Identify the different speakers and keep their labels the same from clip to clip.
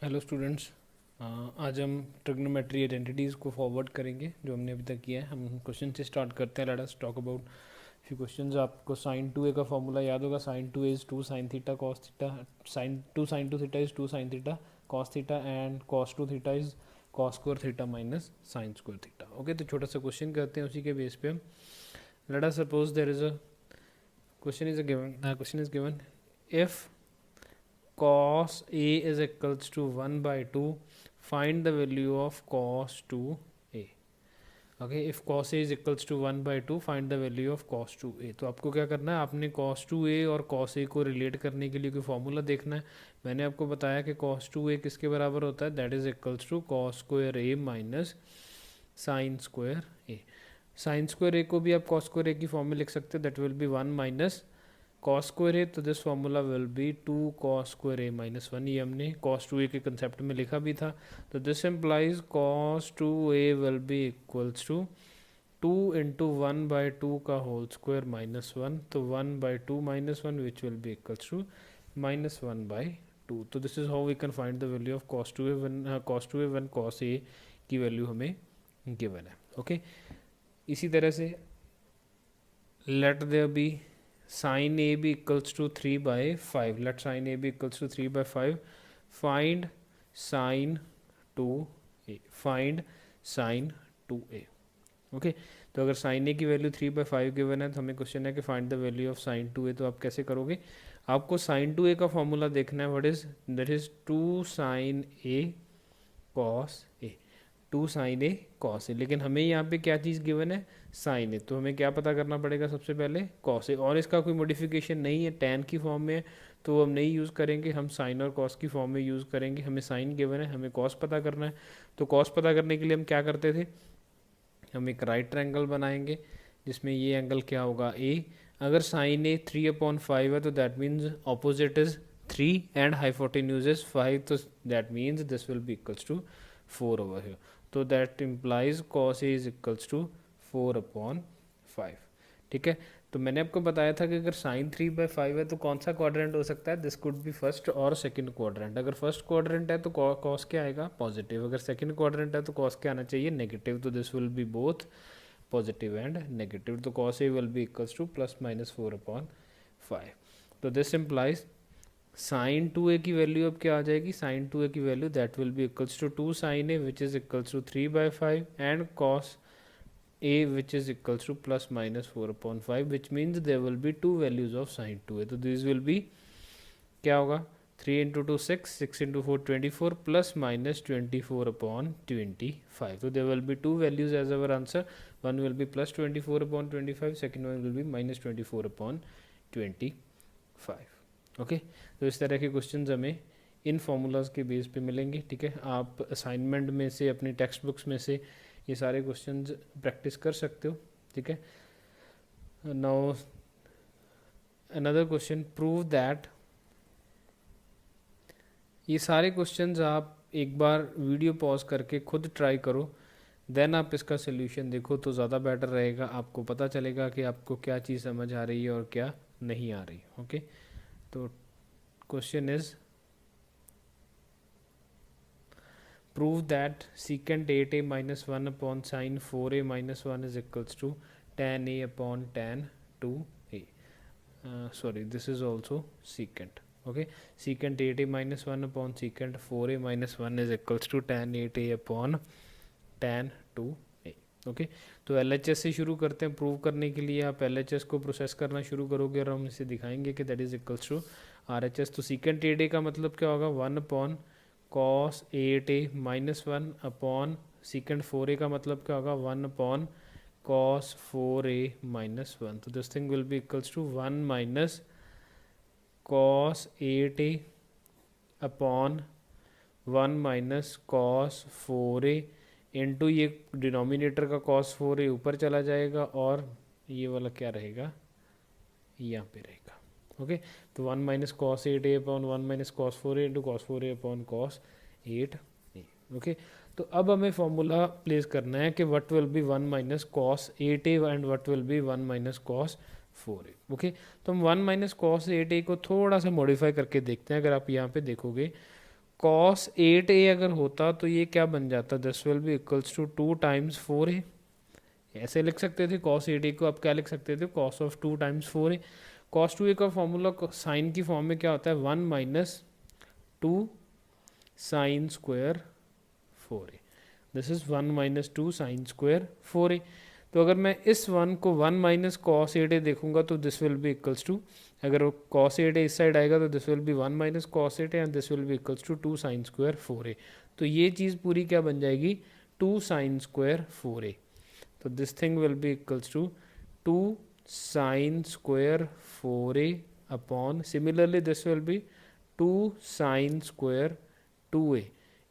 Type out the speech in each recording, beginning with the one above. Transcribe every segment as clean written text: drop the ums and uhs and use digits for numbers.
Speaker 1: Hello students. आज हम trigonometry identities को फॉरवर्ड करेंगे जो हमने अभी तक किया है। हम क्वेश्चन से स्टार्ट करते हैं। Let us talk about few questions. आपको साइन 2a का फॉर्मूला याद होगा। Sine 2a is 2 sine theta cos theta, sine 2 theta is 2 sine theta cos theta and cos 2 theta is cos square theta minus sine square theta. Okay, तो छोटा सा question करते हैं उसी के बेस पे हम। Let us suppose there is a question is given if cos A is equals to 1 by 2, find the value of cos 2A. Okay, if cos A is equals to 1 by 2, find the value of cos 2A. तो आपको क्या करना है, आपने cos 2A और cos A को relate करने के लिए कोई फॉर्मूला देखना है। मैंने आपको बताया कि cos 2A किसके बराबर होता है, that is equals to cos square A minus sine square A। Sine square A को भी आप cos स्क्वायर A की फॉर्म में लिख सकते हो, that will be 1 minus cos square A, तो this formula will be 2 cos square A minus 1। ये हमने कॉस 2a के कंसेप्ट में लिखा भी था। तो this implies cos 2a will be equals to 2 into 1 by 2 का होल स्क्वायर माइनस 1, तो 1 by 2 minus 1 which will be equals to minus 1 by 2। तो this is how we can find the value of cos 2a one cos A की value हमें given है। Okay, इसी तरह से let there be sin a be equals to 3 by 5. Let sin a be equals to 3 by 5. Find sin 2a. Find sin 2a. Okay, तो अगर sin a की value 3 by 5 given है तो हमें क्वेश्चन है कि find the value of sin 2a। तो आप कैसे करोगे, आपको sin 2a का फॉर्मूला देखना है। What is that is 2 sin a cos a, 2 sine A cos A. लेकिन हमें यहाँ पे क्या चीज़ गिवन है, साइन ए। तो हमें क्या पता करना पड़ेगा, सबसे पहले कॉस ए। और इसका कोई मॉडिफिकेशन नहीं है, टैन की फॉर्म में है तो हम नहीं यूज़ करेंगे, हम साइन और कॉस की फॉर्म में यूज़ करेंगे। हमें साइन गिवन है, हमें कॉस पता करना है। तो कॉस पता करने के लिए हम क्या करते थे, हम एक राइट ट्रायंगल बनाएंगे जिसमें ये एंगल क्या होगा, ए। अगर साइन ए 3/5 है तो that means opposite is 3 and hypotenuse is 5, तो that means this will be equals to 4 over here. तो that implies cos A is equals to 4/5। ठीक है, तो मैंने आपको बताया था कि अगर साइन 3/5 है तो कौन सा क्वाड्रेंट हो सकता है, दिस कुड बी फर्स्ट और सेकंड क्वाड्रेंट। अगर फर्स्ट क्वाड्रेंट है तो कॉस क्या आएगा, पॉजिटिव। अगर सेकंड क्वाड्रेंट है तो कॉस क्या आना चाहिए, नेगेटिव। तो this will be both positive and negative. तो cos A will be equals to +-4/5। तो दिस इम्प्लाइज साइन 2a की वैल्यू अब क्या आ जाएगी, साइन 2a की value that will be equals to 2 sine A which is equals to 3/5 and cos a which is equals to +-4/5, which means there will be two values of sin 2a. तो these will be क्या होगा, 3 into 2 6, 6 into 4 24 +-24/25। तो there will be two values as our answer. One will be +-24/25, second one will be -24/25। Okay, तो इस तरह के questions हमें इन formulas के बेस पे मिलेंगे। ठीक है, आप असाइनमेंट में से, अपनी टेक्स्ट बुक्स में से ये सारे क्वेश्चंस प्रैक्टिस कर सकते हो। ठीक है, now another question, prove that. ये सारे क्वेश्चंस आप एक बार वीडियो पॉज करके खुद ट्राई करो, देन आप इसका सोल्यूशन देखो तो ज़्यादा बेटर रहेगा। आपको पता चलेगा कि आपको क्या चीज़ समझ आ रही है और क्या नहीं आ रही। ओके, तो question is prove that secant 8a minus 1 upon sin 4a minus 1 is equals to tan a upon tan 2a. Sorry, this is also secant. Okay, secant 8a minus 1 upon secant 4a minus 1 is equals to tan 8a upon tan 2a. Okay, तो LHS से शुरू करते हैं। Prove करने के लिए आप LHS को प्रोसेस करना शुरू करोगे और हम इसे दिखाएंगे कि that is equals to RHS। तो secant 8a का मतलब क्या होगा, 1 upon cos 8a minus 1 upon secant 4a का मतलब क्या होगा, 1 अपॉन cos 4a माइनस 1। तो this thing will be equals to 1 minus cos 8a upon 1 minus cos 4a into ये डिनोमिनेटर का cos 4a ऊपर चला जाएगा और ये वाला क्या रहेगा, यहाँ पे रहेगा। ओके, तो 1 minus cos 8a upon 1 minus cos 4a into cos 4a upon cos 8a। Okay, तो अब हमें फॉर्मूला प्लेस करना है कि what will be 1 minus cos 8a and what will be 1 minus cos 4a। Okay, तो हम 1 minus cos 8a को थोड़ा सा मॉडिफाई करके देखते हैं। अगर आप यहाँ पे देखोगे कॉस 8a अगर होता तो ये क्या बन जाता, this will be equals to 2 times 4a। ऐसे लिख सकते थे कॉस 8a को, आप क्या लिख सकते थे, cos of 2 times 4a। Cos 2a का फॉर्मूला साइन की फॉर्म में क्या होता है, 1 minus 2 sine square 4a। This is 1 minus 2 sine square 4a। तो अगर मैं इस 1 को 1 माइनस कॉस 8a देखूंगा तो this will be equals to, अगर कॉस 8a इस साइड आएगा तो this will be 1 minus cos 8a and this will be equals to 2 sine square 4a। तो ये चीज़ पूरी क्या बन जाएगी, 2 साइन स्क्वायर 4a। तो this thing will be equals to 2 sine square 4a upon, similarly this will be 2 sine square 2a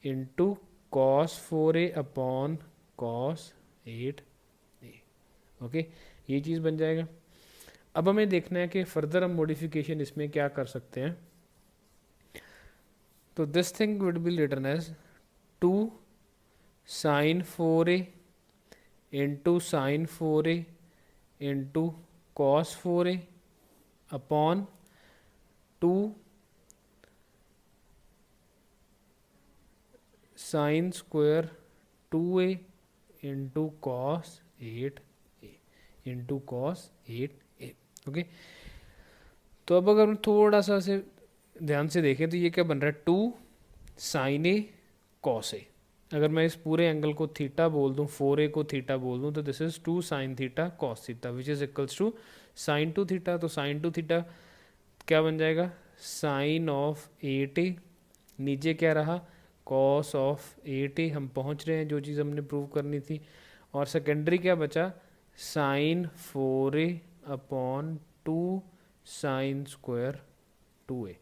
Speaker 1: into cos 4a upon cos 8a। Okay, ये चीज़ बन जाएगा। अब हमें देखना है कि फर्दर हम मॉडिफिकेशन इसमें क्या कर सकते हैं। तो this thing would be written as 2 sine 4a into sine 4a into cos 4a upon 2 sine square 2a into cos 8a into cos 8a। Okay, तो अब अगर हम थोड़ा सा से ध्यान से देखें तो ये क्या बन रहा है, 2 साइन ए कॉस ए। अगर मैं इस पूरे एंगल को थीटा बोल दूं, 4a को थीटा बोल दूं, तो this is 2 sine theta cos theta which is equals to sine 2 theta. तो साइन 2 थीटा क्या बन जाएगा, साइन ऑफ 8a, नीचे क्या रहा, कॉस ऑफ 8a। हम पहुंच रहे हैं जो चीज़ हमने प्रूव करनी थी। और सेकेंडरी क्या बचा, sine 4a upon 2 sine square 2a,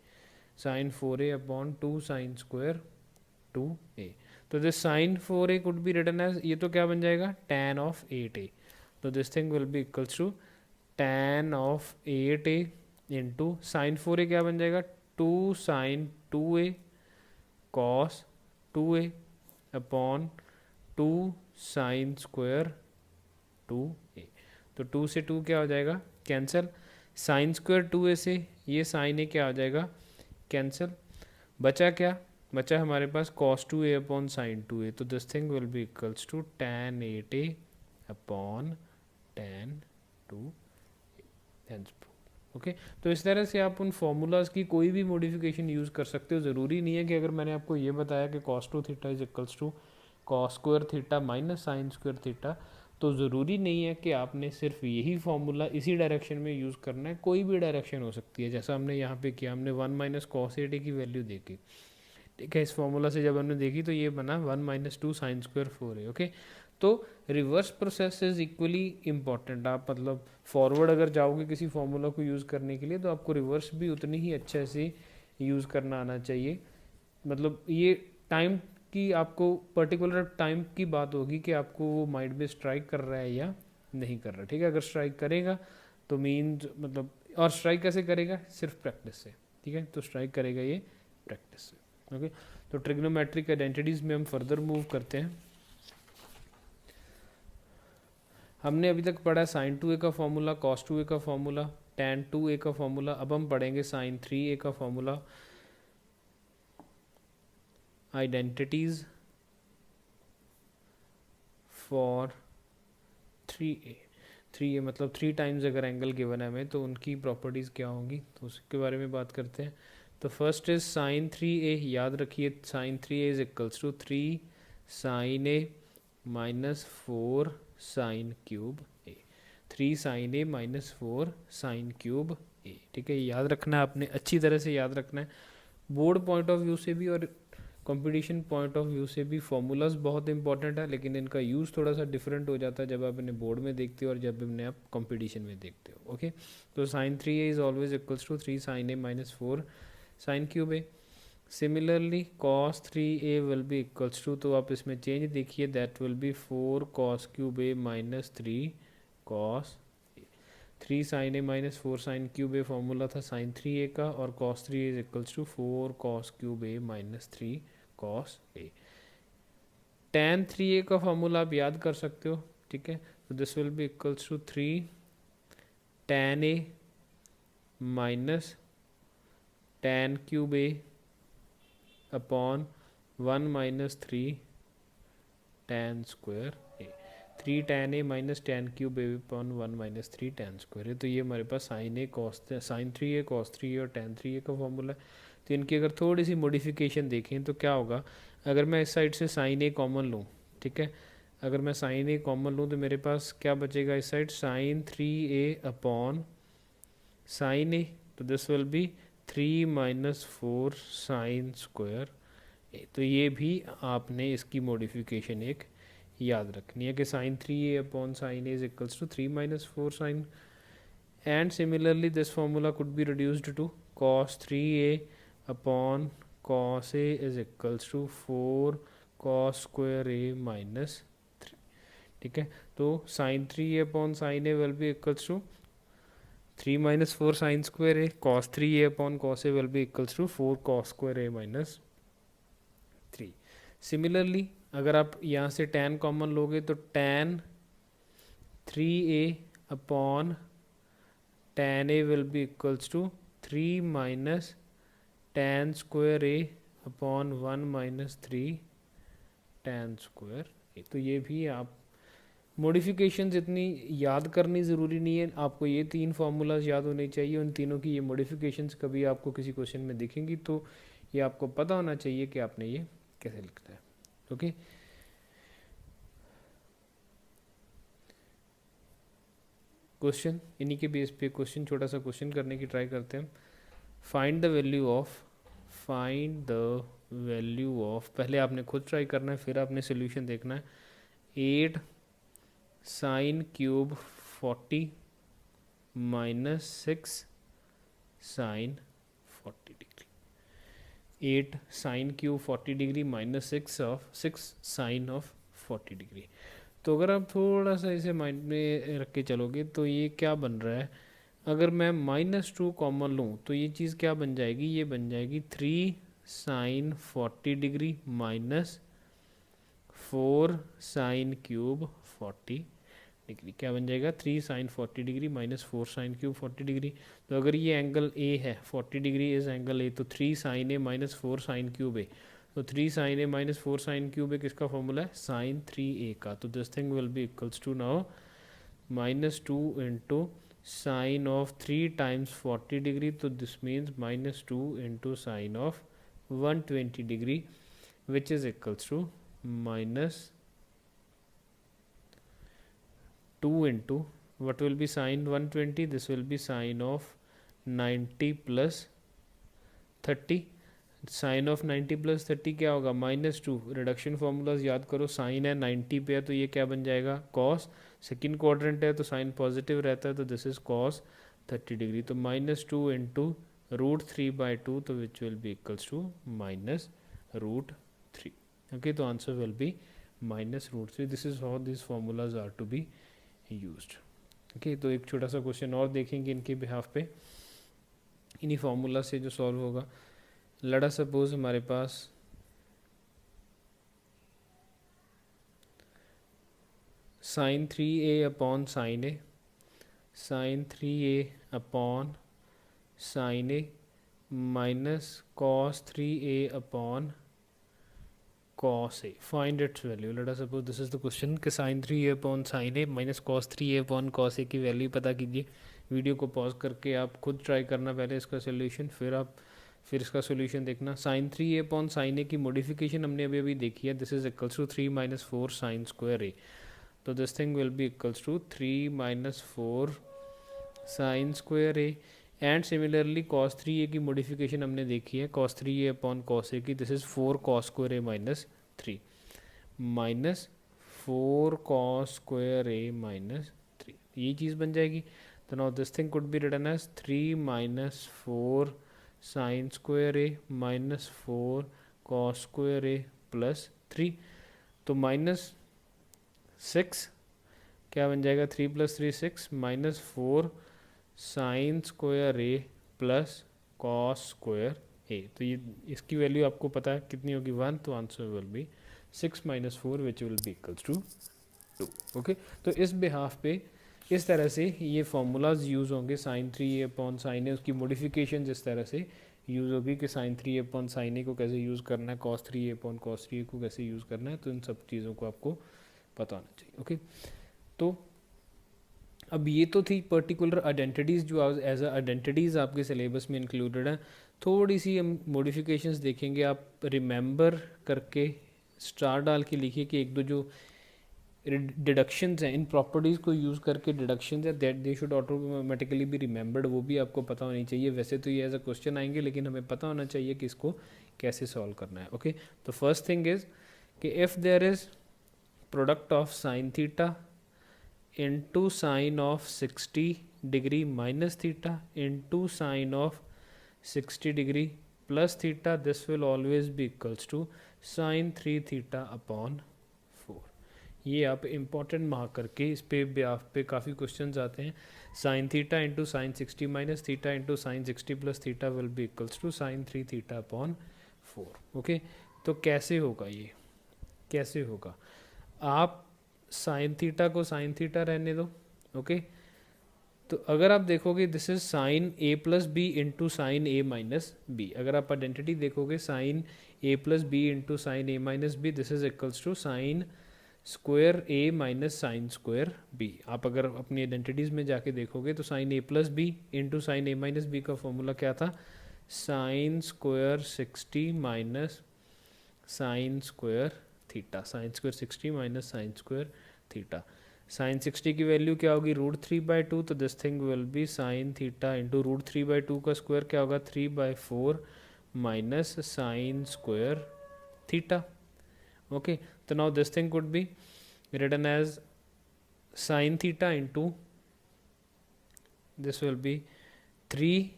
Speaker 1: sine 4a upon 2 sine square 2a। तो this sine 4a could be written as, ये तो क्या बन जाएगा, tan ऑफ 8a। तो this thing will be equals to tan of 8a into sine 4a क्या बन जाएगा, 2 sine 2a cos 2a upon 2 sine square 2a। तो 2 से 2 क्या हो जाएगा, कैंसिल। साइन स्क्वायर 2a से ये साइन ए क्या हो जाएगा, कैंसिल। बचा क्या, बचा हमारे पास cos 2a upon sine 2a। तो this thing will be equals to tan 8a upon tan 2। Okay, तो इस तरह से आप उन फॉर्मूलाज की कोई भी मॉडिफिकेशन यूज़ कर सकते हो। ज़रूरी नहीं है कि अगर मैंने आपको ये बताया कि cos 2 theta is equals to cos square theta minus sine square theta, तो ज़रूरी नहीं है कि आपने सिर्फ यही फॉर्मूला इसी डायरेक्शन में यूज़ करना है। कोई भी डायरेक्शन हो सकती है, जैसा हमने यहाँ पे किया, हमने 1 माइनस कॉस 8a की वैल्यू देखी, ठीक है। इस फॉर्मूला से जब हमने देखी तो ये बना 1 minus 2 sine square 4a। Okay, तो reverse process is equally important. आप मतलब फॉरवर्ड अगर जाओगे किसी फॉर्मूला को यूज़ करने के लिए तो आपको रिवर्स भी उतनी ही अच्छे से यूज़ करना आना चाहिए। मतलब ये टाइम की, आपको पर्टिकुलर टाइम की बात होगी कि आपको वो माइंड में स्ट्राइक कर रहा है या नहीं कर रहा, ठीक है। अगर स्ट्राइक करेगा तो मीन्स मतलब, और स्ट्राइक कैसे करेगा, सिर्फ प्रैक्टिस से, ठीक है। तो स्ट्राइक करेगा ये प्रैक्टिस से। ओके, तो ट्रिग्नोमेट्रिक आइडेंटिटीज में हम फर्दर मूव करते हैं। हमने अभी तक पढ़ा साइन 2a का फॉर्मूला, कॉस 2a का फॉर्मूला, tan 2a का फॉर्मूला। अब हम पढ़ेंगे साइन 3a का formula. Identities for 3a, 3a मतलब 3 टाइम्स अगर एंगल गिवन है हमें तो उनकी प्रॉपर्टीज़ क्या होंगी, तो उसके बारे में बात करते हैं। तो फर्स्ट इज साइन 3a, याद रखिए sine 3a is equals to 3 sine a minus 4 sine cube a, 3 sine a minus 4 sine cube a, ठीक है। याद रखना है आपने, अच्छी तरह से याद रखना है। बोर्ड पॉइंट ऑफ व्यू से भी और कंपटीशन पॉइंट ऑफ व्यू से भी फॉर्मूलाज बहुत इंपॉर्टेंट है, लेकिन इनका यूज़ थोड़ा सा डिफरेंट हो जाता है जब आप इन्हें बोर्ड में देखते हो और जब इन्हें आप कंपटीशन में देखते हो। ओके, तो sine 3a is always equals to 3 sine a minus 4 sine cube a। Similarly cos 3a will be equals to, तो आप इसमें चेंज देखिए, that will be 4 cos cube a minus 3 cos 3 sine A minus 4 sine cube A formula था sine 3a का, और cos 3a is equals to 4 cos cube a minus 3 cos a। tan 3a का formula आप याद कर सकते हो, ठीक है। तो this will be equals to 3 tan a minus tan cube a upon 1 minus 3 tan square A, 3 tan A minus tan cube A upon 1 minus 3 tan square है। तो ये हमारे पास sine A cos sine 3 A cos 3 A और tan 3 A का formula है। तो इनकी अगर थोड़ी सी मॉडिफिकेशन देखें तो क्या होगा, अगर मैं इस साइड से साइन ए कॉमन लूँ, ठीक है, अगर मैं साइन ए कॉमन लूँ तो मेरे पास क्या बचेगा इस side, sine 3 A upon sine A, तो this will be 3 minus 4 sine square A. तो ये भी आपने इसकी मॉडिफिकेशन एक याद रखनी है कि sine 3 A upon sine A is equals to 3 minus 4 sine, and similarly this formula could be reduced to cos 3 A upon cos A is equals to 4 cos square A minus 3, ठीक है। तो sine 3 A upon sine A will be equals to 3 minus 4 sine square A, cos 3 A upon cos A will be equals to 4 cos square A minus 3। Similarly अगर आप यहाँ से tan common लोगे तो tan 3a upon tan a will be equals to 3 minus tan square a upon 1 minus 3 tan square a। तो ये भी आप मॉडिफिकेशंस इतनी याद करनी ज़रूरी नहीं है, आपको ये 3 फार्मूलाज याद होने चाहिए, उन तीनों की ये मॉडिफिकेशंस कभी आपको किसी क्वेश्चन में दिखेंगी तो ये आपको पता होना चाहिए कि आपने ये कैसे लिखना है। ओके, क्वेश्चन इन्हीं के बेस पे क्वेश्चन, छोटा सा क्वेश्चन करने की ट्राई करते हैं। फाइंड द वैल्यू ऑफ, पहले आपने खुद ट्राई करना है फिर आपने सोल्यूशन देखना है। 8 sine cube 40 minus 6 sine 40 degree, 8 sine cube 40 degree minus 6 sine of 40 degree. तो अगर आप थोड़ा सा इसे माइंड में रख के चलोगे तो ये क्या बन रहा है, अगर मैं -2 कॉमन लूँ तो ये चीज़ क्या बन जाएगी, ये बन जाएगी 3 sine 40 degree minus 4 sine cube 40 degree, क्या बन जाएगा 3 sine 40 degree minus 4 sine cube 40 degree. तो अगर ये एंगल ए है 40 डिग्री इज एंगल ए, तो 3 sine A minus 4 sine cube A, तो 3 sine A minus 4 sine cube A किसका फॉर्मूला है, साइन 3 ए का। तो this thing will be equals to now -2 into sine of 3 times 40 degree, तो this means -2 into sine of 120 degree which is equals to -2 into what will be sine 120, this will be sine of 90 plus 30, sine of 90 plus 30 क्या होगा, -2, reduction formulas याद करो, sign है 90 पे है तो ये क्या बन जाएगा कॉस, सेकेंड क्वाड्रेंट है तो साइन पॉजिटिव रहता है तो दिस इज कॉस 30 डिग्री, तो -2 इंटू √3/2, तो which will be equals to -√3। Okay, तो answer will be -√3। This is how this formulas are to be used. Okay, तो एक छोटा सा क्वेश्चन और देखेंगे इनके बिहाफ पे, इन्हीं फार्मूला से जो सॉल्व होगा। लड़ा सपोज हमारे पास sine 3a upon sine A, sine 3a upon sine A minus cos 3a upon cos a, find its value। let us suppose this is the question कि sin 3a upon sine A minus cos 3a upon cos a की value पता कीजिए। Video को pause करके आप खुद try करना पहले इसका सोल्यूशन, फिर इसका सोल्यूशन देखना। साइन 3a अपॉन साइन ए की मॉडिफिकेशन हमने अभी अभी देखी है, this is equals to 3 minus 4 sine square A, तो this thing will be equals to 3 minus 4 sine square A, and similarly cos 3a की मॉडिफिकेशन हमने देखी है, cos 3a upon cos a की, this is 4 cos square a minus 3 minus 4 cos square a minus 3, ये चीज़ बन जाएगी। तो now this thing could be written as 3 minus 4 sine square a minus 4 cos square a plus 3, तो -6 क्या बन जाएगा, 3 + 3 6 minus 4 sine square A plus cos square A, तो ये इसकी वैल्यू आपको पता है कितनी होगी 1, तो answer will be 6 minus 4 which will be equals to 2। Okay, तो इस बिहाफ पे इस तरह से ये फार्मूलाज यूज़ होंगे, sine 3a upon sine a, उसकी मॉडिफिकेशन इस तरह से यूज़ होगी कि साइन 3a अपॉन साइन ए को कैसे यूज़ करना है, cos 3a upon cos 3a को कैसे यूज़ करना है, तो इन सब चीज़ों को आपको पता होना चाहिए। ओके, तो अब ये तो थी पर्टिकुलर आइडेंटिटीज़ जो एज अ आइडेंटिटीज़ आपके सिलेबस में इंक्लूडेड हैं। थोड़ी सी हम मॉडिफिकेशंस देखेंगे, आप रिमेंबर करके स्टार डाल के लिखिए कि एक दो जो डिडक्शंस हैं, इन प्रॉपर्टीज़ को यूज़ करके डिडक्शंस है दैट दे शुड ऑटोमेटिकली भी रिमेंबर्ड, वो भी आपको पता होनी चाहिए। वैसे तो ये एज अ क्वेश्चन आएंगे, लेकिन हमें पता होना चाहिए कि इसको कैसे सॉल्व करना है। ओके, तो फर्स्ट थिंग इज़ कि if there is product of sine theta into sine of 60 degree minus theta into sine of 60 degree plus theta, this will always be equals to sine 3 theta upon 4। ये आप important mark करके इस पे भी आप पे काफ़ी क्वेश्चंस आते हैं। Sine theta into sine 60 minus theta into sine 60 plus theta will be equals to sine 3 theta upon 4। Okay, तो कैसे होगा ये, कैसे होगा, आप साइन थीटा को साइन थीटा रहने दो। ओके, तो अगर आप देखोगे this is sine a plus b into sine A minus b, अगर आप आइडेंटिटी देखोगे sine a plus b into sine A minus b, this is equals to sine square A minus sine square b. आप अगर अपनी identities में जाके देखोगे तो sine a plus b into sine A minus b का formula क्या था, sine square 60 minus sine square theta, sine square 60 minus sine square theta. Sine 60 की वैल्यू क्या होगी, √3/2, तो this thing will be sine theta into √3/2 का square क्या होगा, 3/4 minus sine square theta. Okay, तो now this thing could B written as sin theta into this will be 3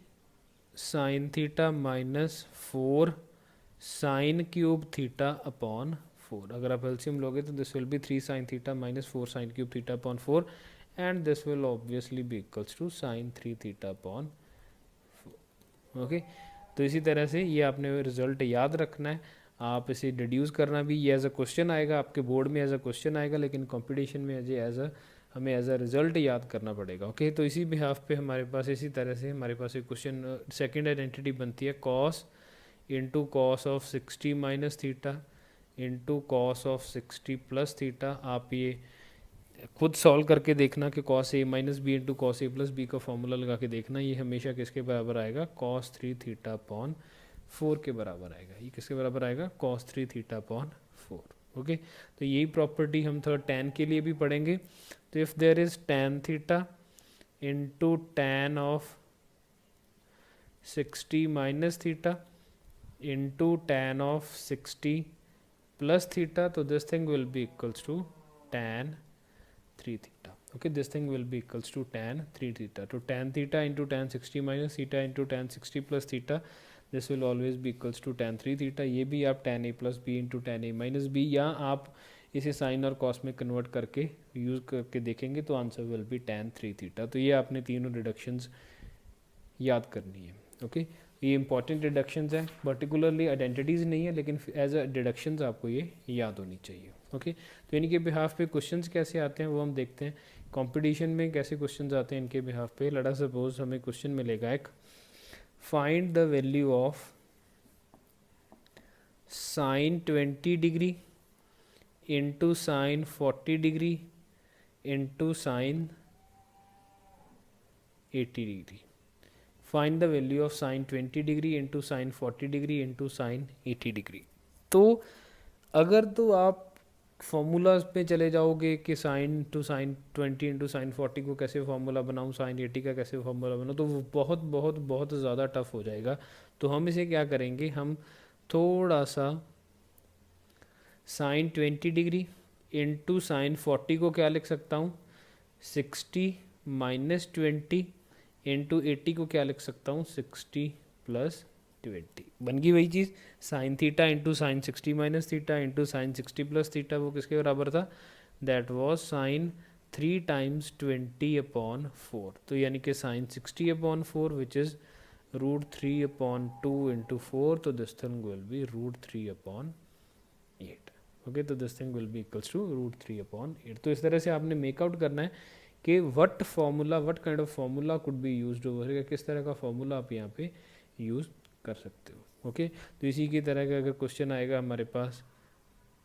Speaker 1: sin theta minus 4 sin cube theta upon 4। अगर आप LCM लोगे तो this will be 3 sin theta minus 4 sin cube theta upon 4 and this will obviously be equals to sin 3 theta upon 4। Okay, तो इसी तरह से ये आपने रिजल्ट याद रखना है, आप इसे डिड्यूस करना भी, ये एज अ क्वेश्चन आएगा आपके बोर्ड में, एज अ क्वेश्चन आएगा, लेकिन कंपटीशन में हमें एज अ रिजल्ट याद करना पड़ेगा। ओके, तो इसी बिहाफ पे हमारे पास इसी तरह से हमारे पास एक क्वेश्चन सेकंड आइडेंटिटी बनती है, cos into cos of 60 minus theta into cos of 60 plus theta. आप ये खुद सॉल्व करके देखना कि cos A minus B into cos A plus B का फॉर्मूला लगा के देखना, ये हमेशा किसके बराबर आएगा, कॉस 3 थीटा अपॉन 4 के बराबर आएगा। ये किसके बराबर आएगा, कॉस 3 थीटा अपॉन 4। ओके, तो यही प्रॉपर्टी हम थोड़ा टैन के लिए भी पढ़ेंगे। तो if there is tan theta into tan of 60 minus theta into tan of 60 plus theta, तो this thing will be equals to tan 3 theta। Okay, this thing will be equals to tan 3 theta. So tan theta into tan 60 minus theta into tan 60 plus theta, this will always be equals to tan 3 theta। ये भी आप tan a plus b into tan a minus b, या आप इसे sign और cos में convert करके use करके देखेंगे तो answer will B tan 3 theta। तो ये आपने तीनों डिडक्शंस याद करनी है। ओके, ये इंपॉर्टेंट डिडक्शंस हैं, पर्टिकुलरली आइडेंटिटीज़ नहीं है, लेकिन एज अ डिडक्शंस आपको ये याद होनी चाहिए। ओके, तो इनके बिहाफ पे क्वेश्चंस कैसे आते हैं वो हम देखते हैं, कंपटीशन में कैसे क्वेश्चंस आते हैं इनके बिहाफ पे। लेट अस सपोज हमें क्वेश्चन मिलेगा एक, find the value of sine 20 degree into sine 40 degree into sine 80 degree. Find the value of sine 20 degree into sine 40 degree into sine 80 degree. तो अगर तो आप फॉर्मूलाज पे चले जाओगे कि sine two sine 20 into sine 40 को कैसे फार्मूला बनाऊँ, साइन 80 का कैसे फार्मूला बनाऊँ, तो वो बहुत बहुत बहुत ज़्यादा टफ हो जाएगा। तो हम इसे क्या करेंगे, हम थोड़ा सा साइन 20 डिग्री इंटू साइन 40 को क्या लिख सकता हूँ, 60 माइनस 20 इंटू 80 को क्या लिख सकता हूँ, 60 प्लस 20। बन गई वही चीज़, sine theta into sine 60 minus theta into sine 60 plus theta, वो किसके बराबर था, that was sine 3 times 20 upon 4। तो यानी कि sine 60 upon 4 which is √3 upon 2 into 4, तो this thing will be √3 upon 8। Okay, तो this thing will be equals to √3 upon 8। तो इस तरह से आपने मेकआउट करना है कि what formula, what kind of formula could be used over, किस तरह का फार्मूला आप यहाँ पे यूज़ कर सकते हो। ओके, तो इसी की तरह का अगर क्वेश्चन आएगा हमारे पास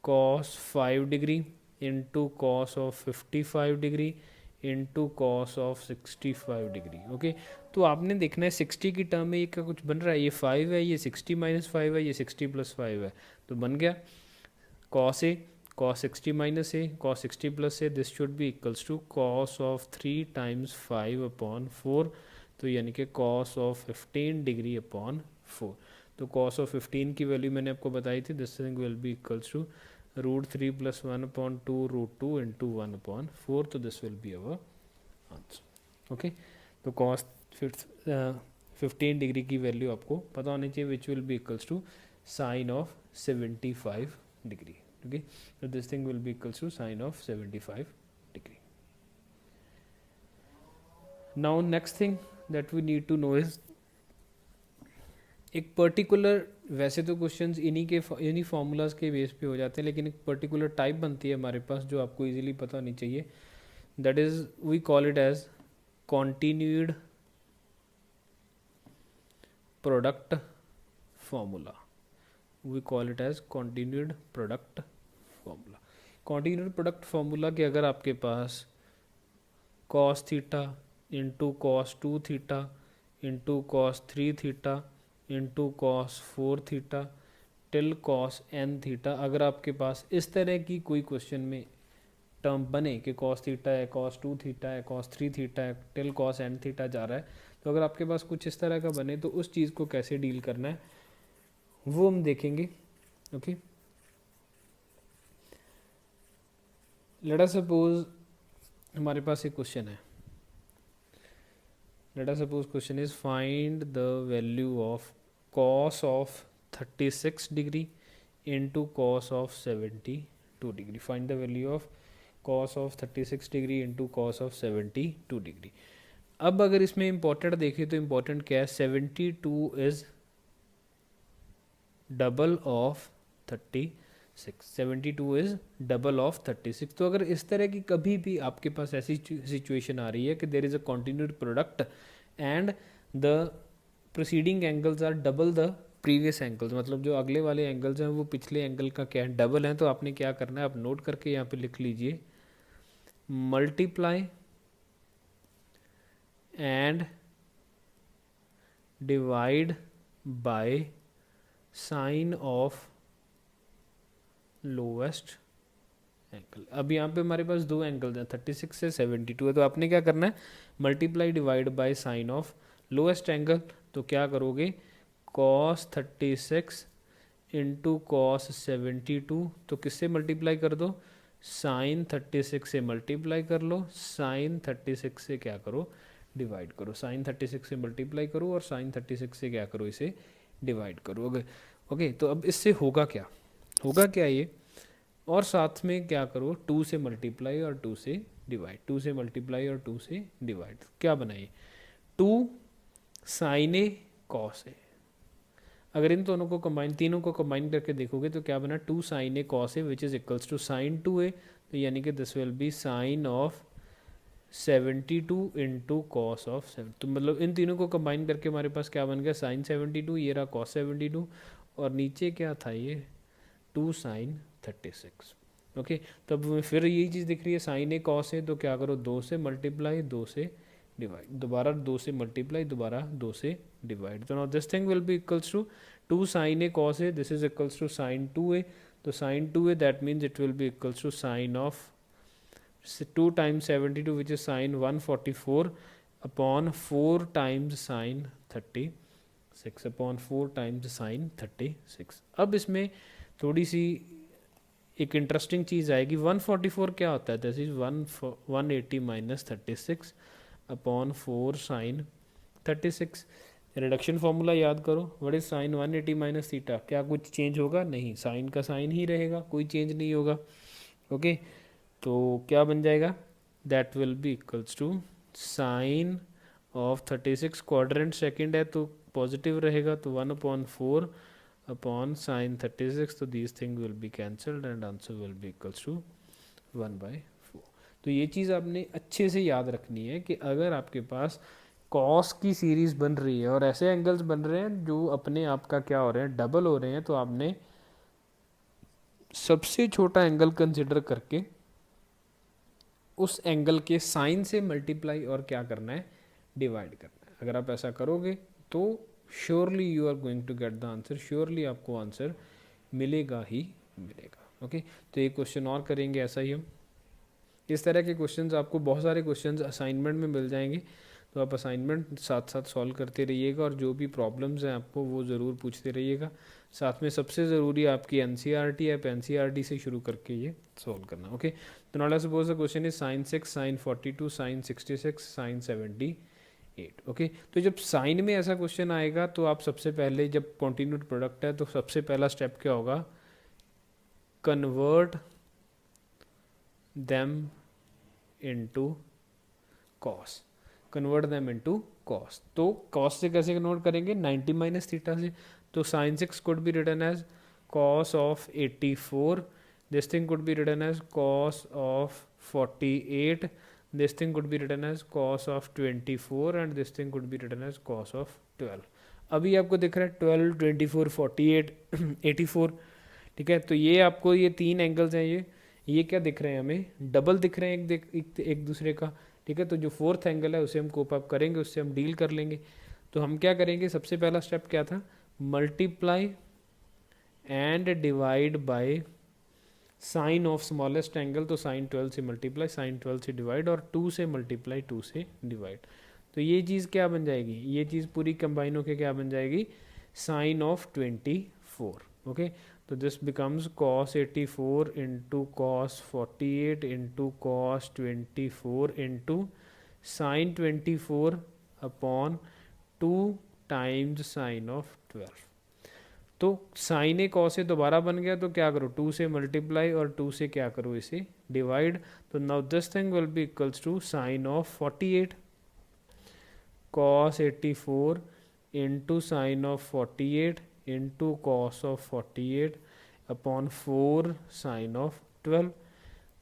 Speaker 1: cos 5 degree into cos of 55 degree into cos of 65 degree. Okay, तो आपने देखना है 60 की टर्म में ये क्या कुछ बन रहा है, ये 5 है, ये 60 माइनस 5 है, ये 60 प्लस 5 है, तो बन गया cos a cos 60 minus a cos 60 plus a, this should be equals to cos of 3 times 5 upon 4, तो यानी कि cos ऑफ 15 डिग्री अपॉन 4। तो cos ऑफ 15 की वैल्यू मैंने आपको बताई थी, this thing will be equals to √3 plus 1 upon 2 √2 into 1 upon 4, तो this will be our answer. Okay, तो cos 15 डिग्री की वैल्यू आपको पता होनी चाहिए, which will be equals to sine of 75 degree। Okay, so this thing will be equals to sine of 75 degree। now next thing that we need to know is एक particular, वैसे तो questions इन्हीं formulas के base पे हो जाते हैं, लेकिन एक पर्टिकुलर टाइप बनती है हमारे पास जो आपको इजीली पता होनी चाहिए, that is we call it as continued product formula. We call it as continued product formula. Continued product formula के अगर आपके पास cos theta into cos 2 theta into cos 3 theta into cos 4 theta till cos n theta, अगर आपके पास इस तरह की कोई क्वेश्चन में टर्म बने कि कॉस थीटा है, कॉस 2 थीटा है, कॉस 3 थीटा है, टिल कॉस n थीटा जा रहा है, तो अगर आपके पास कुछ इस तरह का बने तो उस चीज़ को कैसे डील करना है वो हम देखेंगे। ओके, लेट अस सपोज हमारे पास एक क्वेश्चन है, late us suppose question is find the value of cos of 36 degree into cos of 72 degree. Find the value of cos of 36 degree into cos of 72 degree. अब अगर इसमें important देखें तो important क्या है, 72 is double of 36, 72 is double of 36। तो अगर इस तरह की कभी भी आपके पास ऐसी सिचुएशन आ रही है कि there is a continued product and the proceeding angles are double the previous angles, मतलब जो अगले वाले एंगल्स हैं वो पिछले एंगल का क्या है, डबल है, तो आपने क्या करना है, आप नोट करके यहाँ पे लिख लीजिए multiply and divide by sine of lowest angle. अब यहाँ पे हमारे पास दो एंगल्स हैं, 36 से 72 है, तो आपने क्या करना है, multiply divide by sine of lowest angle. तो क्या करोगे, cos 36 इंटू कॉस 72, तो किससे मल्टीप्लाई कर दो, साइन 36 से मल्टीप्लाई कर लो, साइन 36 से क्या करो, डिवाइड करो, साइन 36 से मल्टीप्लाई करो और साइन 36 से क्या करो, इसे डिवाइड करो। ओके, तो अब इससे होगा क्या, होगा क्या ये, और साथ में क्या करो, 2 से मल्टीप्लाई और 2 से डिवाइड, 2 से मल्टीप्लाई और 2 से डिवाइड, क्या बनाइए 2 साइन ए कॉस ए। अगर इन दोनों को कंबाइन, तीनों को कंबाइन करके देखोगे तो क्या बना, 2 sine A cos a which is equals to sine 2 a, तो यानी कि this will be sine of 72 into cos of 7। तो मतलब इन तीनों को कंबाइन करके हमारे पास क्या बन गया, साइन 72, ये रहा कॉस 72, और नीचे क्या था ये 2 साइन 36। ओके, तो अब फिर यही चीज़ दिख रही है, साइन ए कॉस है, तो क्या करो 2 से मल्टीप्लाई 2 से डिवाइड, दोबारा 2 से मल्टीप्लाई, दोबारा 2 से डिवाइड, तो now this thing will be equals to 2 sine A cos a, this is equals to sine 2 a, तो sine 2 a that means it will be equals to sine of 2 times 72 which is sine 144 upon 4 times sine 36 upon 4 times sine 36। अब इसमें थोड़ी सी एक interesting चीज़ आएगी, 144 क्या होता है, this is 180 minus 36 upon 4 sine 36। Reduction formula याद करो, what is sine 180 minus theta, क्या कुछ चेंज होगा, नहीं, साइन का साइन ही रहेगा, कोई चेंज नहीं होगा। ओके, तो क्या बन जाएगा, that will be equals to sine of 36, quadrant second है तो पॉजिटिव रहेगा, तो 1/4 अपॉन साइन 36, तो this thing will be cancelled and answer will be equals to 1/4। तो ये चीज़ आपने अच्छे से याद रखनी है कि अगर आपके पास कॉस की सीरीज बन रही है और ऐसे एंगल्स बन रहे हैं जो अपने आप का क्या हो रहे हैं, डबल हो रहे हैं, तो आपने सबसे छोटा एंगल कंसिडर करके उस एंगल के साइन से मल्टीप्लाई और क्या करना है, डिवाइड करना है। अगर आप ऐसा करोगे तो surely you are going to get the answer, surely आपको आंसर मिलेगा ही मिलेगा। ओके, तो एक क्वेश्चन और करेंगे ऐसा ही हम। इस तरह के क्वेश्चंस आपको बहुत सारे क्वेश्चंस असाइनमेंट में मिल जाएंगे, तो आप असाइनमेंट साथ साथ सॉल्व करते रहिएगा और जो भी प्रॉब्लम्स हैं आपको वो ज़रूर पूछते रहिएगा। साथ में सबसे ज़रूरी आपकी एनसीईआरटी ऐप, एनसीईआरटी से शुरू करके ये सॉल्व करना। ओके, तो now let's suppose the question is sine 6, sine 42, sine 66, sine 78। Okay, तो जब साइन में ऐसा क्वेश्चन आएगा तो आप सबसे पहले, जब कॉन्टिन्यूड प्रोडक्ट है तो सबसे पहला स्टेप क्या होगा, convert them into cos, convert them into cos. तो कॉस से कैसे कन्वर्ट करेंगे, 90 माइनस थीटा से। तो sine 6 could be written as cos of 84, this thing could be written as cos of 48, this thing could be written as cos of 24 and this thing could be written as cos of 12। अभी आपको दिख रहा है 12, 24, 48, 84, ठीक है। तो ये आपको ये तीन एंगल्स हैं, ये क्या दिख रहे हैं, हमें डबल दिख रहे हैं एक दूसरे का, ठीक है। तो जो फोर्थ एंगल है उसे हम कोप अप करेंगे, उससे हम डील कर लेंगे। तो हम क्या करेंगे, सबसे पहला स्टेप क्या था, multiply and divide by sine of smallest angle. तो साइन 12 से मल्टीप्लाई, साइन 12 से डिवाइड और 2 से मल्टीप्लाई, 2 से डिवाइड। तो ये चीज़ क्या बन जाएगी, ये चीज़ पूरी कंबाइन होकर क्या बन जाएगी, साइन ऑफ 24। ओके, तो this becomes cos 84 into cos 48 into cos 24 into sine 24 upon 2 times sign of 12। तो साइन ए कॉस ए दोबारा बन गया, तो क्या करो, 2 से मल्टीप्लाई और 2 से क्या करो, इसे डिवाइड। तो now this thing will be equals to sine of 48 cos 84 into sine of 48 into cos of 48 upon 4 sine of 12।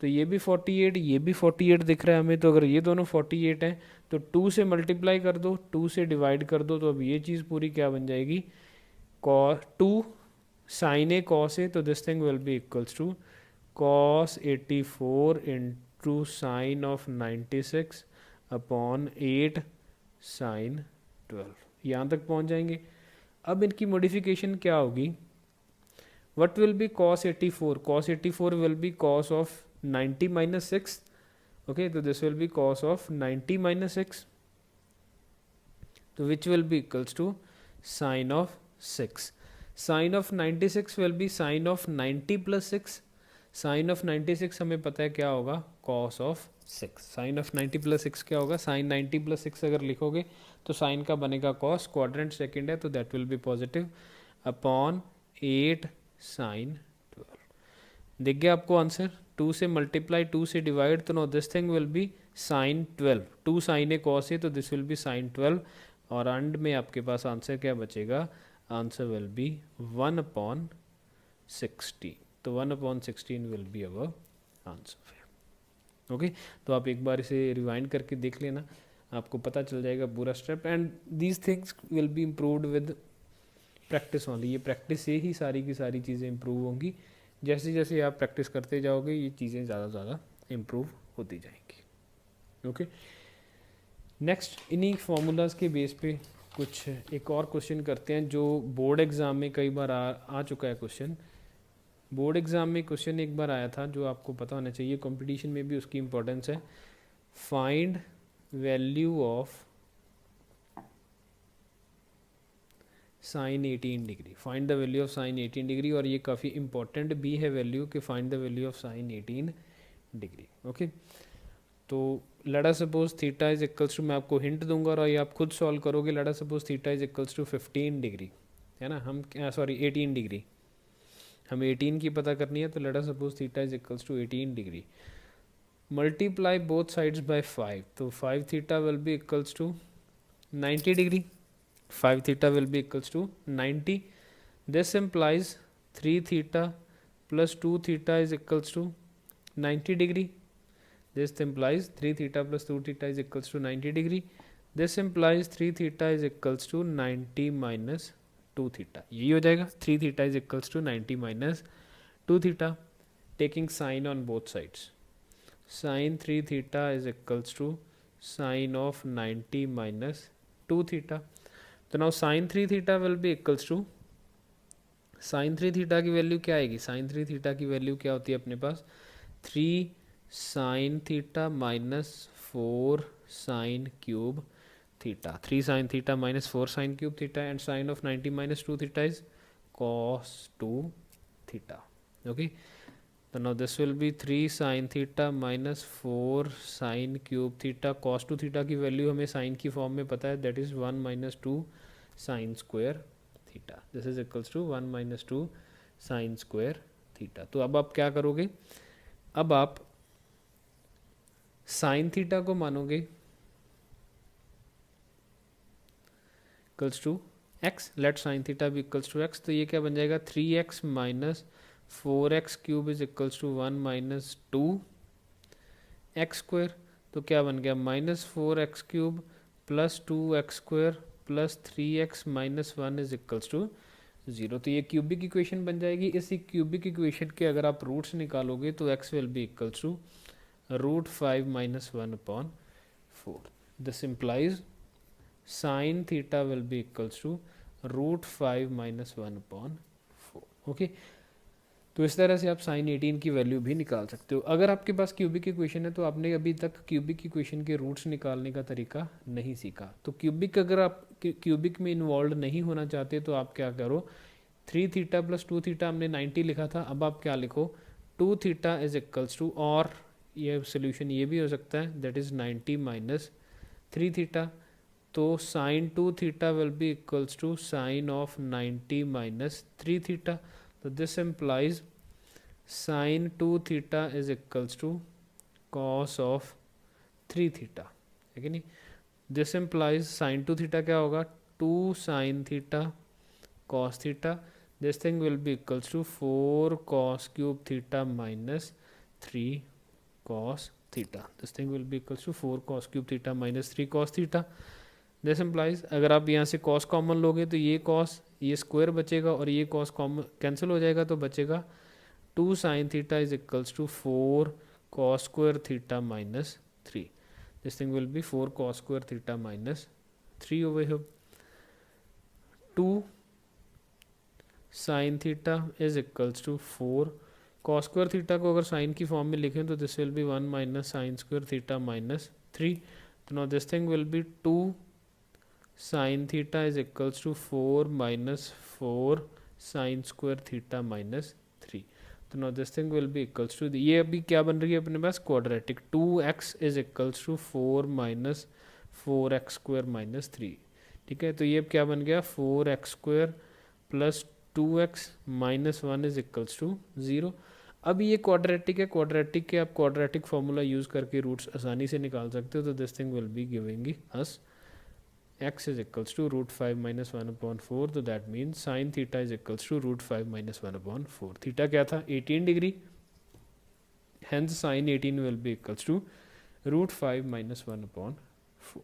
Speaker 1: तो ये भी 48, ये भी 48 दिख रहा है हमें। तो अगर ये दोनों 48 हैं तो 2 से मल्टीप्लाई कर दो, 2 से डिवाइड कर दो, तो अब ये चीज़ पूरी क्या बन जाएगी, cos 2 sin a cos a। तो this thing will be equals to cos 84 into sine of 96 upon 8 sine 12। यहाँ तक पहुँच जाएंगे। अब इनकी मॉडिफिकेशन क्या होगी, what will be cos 84, cos 84 will be cos of 90 minus 6। okay, so this will be cos of 90 minus 6, so which will be equals to sine of 6। sine of 96 will be sine of 90 plus 6। sine of 96 हमें पता है क्या होगा, cos of 6। sin of 90 plus 6 क्या होगा, sin 90 plus 6 अगर लिखोगे तो sin का बनेगा cos, क्वाड्रेंट सेकंड है तो that will be positive, upon 8 sine 12। दिख गया आपको आंसर, 2 से मल्टीप्लाई, 2 से डिवाइड, तो no this thing will be sine 12, 2 sine A cos A, तो दिस विल बी साइन 12। और एंड में आपके पास आंसर क्या बचेगा, आंसर विल बी 1 अपॉन 16। तो 1 upon 16 will be our answer. Okay, तो आप एक बार इसे रिवाइंड करके देख लेना, आपको पता चल जाएगा पूरा step. And these things will be improved with practice only. ये प्रैक्टिस से ही सारी की सारी चीज़ें इम्प्रूव होंगी। जैसे जैसे आप प्रैक्टिस करते जाओगे ये चीज़ें ज़्यादा से ज़्यादा इम्प्रूव होती जाएंगी। ओके, नेक्स्ट इन्हीं फार्मूलाज के बेस पे कुछ एक और क्वेश्चन करते हैं जो बोर्ड एग्ज़ाम में कई बार आ चुका है क्वेश्चन। बोर्ड एग्ज़ाम में क्वेश्चन एक बार आया था जो आपको पता होना चाहिए, कंपटीशन में भी उसकी इम्पोर्टेंस है। Find value of sine 18 degree, find the value of sine 18 degree. और ये काफ़ी इंपॉर्टेंट भी है वैल्यू कि find the value of sine 18 degree. Okay, तो let us suppose theta is equals to, मैं आपको हिंट दूंगा और ये आप खुद सॉल्व करोगे। Let us suppose theta is equals to 15 degree, है ना, हम सॉरी 18 डिग्री, हमें 18 की पता करनी है। तो let us suppose theta is equals to 18 degree, multiply both sides by 5, तो 5 theta will be equals to 90 degree, 5 theta will be equals to 90। This implies 3 theta plus 2 theta is equals to 90 degree। This implies 3 theta plus 2 theta is equals to 90 degree। This implies 3 theta is equals to 90 minus 2 theta, यही हो जाएगा 3 theta is equals to 90 minus 2 theta, taking sine on both sides. Sin 3 theta is equals to sine of 90 minus 2 theta. तो now sin 3 theta will be equals to sin 3 theta की value क्या आएगी, sin 3 theta की value क्या होती है अपने पास 3 sin theta minus 4 sin cube theta. 3 sin theta minus 4 sin cube theta and sin of 90 minus 2 theta is cos 2 theta. Okay. So now this will be 3 sin theta minus 4 sin cube theta. Cos 2 theta की value हमें sin की form में पता है, that is 1 minus 2 sin square theta. This is equals to 1 minus 2 sin square theta. तो अब आप क्या करोगे, अब आप sin theta को मानोगे equals to x. Let sin theta be equals to x. तो ये क्या बन जाएगा 3x minus 4x cube is equals to 1 minus 2 x square. तो क्या बन गया minus 4x cube plus 2x square plus 3x minus 1 is equals to 0. तो ये क्यूबिक इक्वेशन बन जाएगी. इसी क्यूबिक इक्वेशन के अगर आप रूट्स निकालोगे तो x will be equals to root 5 minus 1 upon 4. This implies sine theta will be equals to root 5 minus 1 upon 4. Okay, तो इस तरह से आप साइन 18 की वैल्यू भी निकाल सकते हो. अगर आपके पास क्यूबिक इक्वेशन है तो आपने अभी तक क्यूबिक इक्वेशन के रूट्स निकालने का तरीका नहीं सीखा. तो क्यूबिक अगर आप क्यूबिक में इन्वॉल्व नहीं होना चाहते तो आप क्या करो, 3 थीटा प्लस 2 थीटा हमने 90 लिखा था, अब आप क्या लिखो 2 थीटा इज इक्वल्स टू, और ये सोल्यूशन ये भी हो सकता है दैट इज़ 90 माइनस 3 थीटा. तो sine 2 theta will be equals to sine of 90 minus 3 theta. तो this implies sine 2 theta is equals to cos of 3 theta, है कि नहीं. दिस इम्प्लाइज साइन 2 थीटा क्या होगा 2 sine theta cos theta. This thing will be equals to 4 cos cube theta minus 3 cos theta. This thing will be equals to 4 cos cube theta minus 3 cos theta. This implies अगर आप यहाँ से cos common लोगे तो ये cos ये square बचेगा और ये कॉस कॉमन कैंसिल हो जाएगा, तो बचेगा 2 sin theta is equals to 4 cos square theta minus 3. This thing will be 4 cos square theta minus 3 over here. 2 sin theta is equals to 4 cos square theta को अगर sin की form में लिखें तो this will be 1 minus sin square theta minus 3. तो now this thing will be 2 sin theta is equals to 4 minus 4 sin square theta minus 3. तो now this thing will be equals to, ये अभी क्या बन रही है अपने पास quadratic. 2x is equals to 4 minus 4x square minus 3. ठीक है, तो ये क्या बन गया 4x square plus 2x minus 1 is equals to 0. अब ये क्वाड्रेटिक है, क्वाड्रेटिक के आप क्वाड्रेटिक फार्मूला यूज करके रूट्स आसानी से निकाल सकते हो. तो this thing will be giving us x is equals to root 5 minus 1 upon 4. तो that means sin theta is equals to root 5 minus 1 upon 4. Theta क्या था 18 degree, hence sin 18 will be equals to root 5 minus 1 upon 4.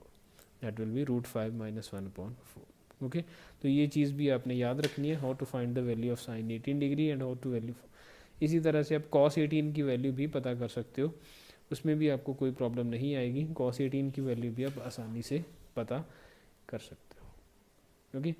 Speaker 1: that will be root 5 minus 1 upon 4. Okay, तो ये चीज़ भी आपने याद रखनी है, how to find the value of sine 18 degree and how to value. इसी तरह से आप cos 18 की वैल्यू भी पता कर सकते हो, उसमें भी आपको कोई प्रॉब्लम नहीं आएगी. cos 18 की वैल्यू भी आप आसानी से पता कर सकते हो. ओके,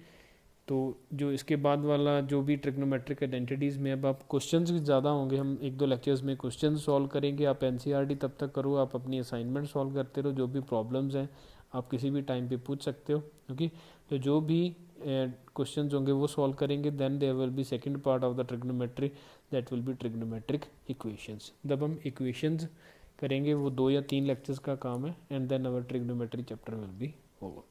Speaker 1: तो जो इसके बाद वाला जो भी ट्रिग्नोमेट्रिक आइडेंटिटीज़ में अब आप क्वेश्चंस ज़्यादा होंगे, हम 1-2 लेक्चर्स में क्वेश्चन सॉल्व करेंगे. आप एनसीईआरटी तब तक करो, आप अपनी असाइनमेंट सॉल्व करते रहो, जो भी प्रॉब्लम्स हैं आप किसी भी टाइम पे पूछ सकते हो. ओके, तो जो भी क्वेश्चंस होंगे वो सॉल्व करेंगे. Then there will be second part of the trigonometry, that will be trigonometric equations. जब हम इक्वेशंस करेंगे वो 2 या 3 लेक्चर्स का काम है, and then our trigonometry chapter will be over.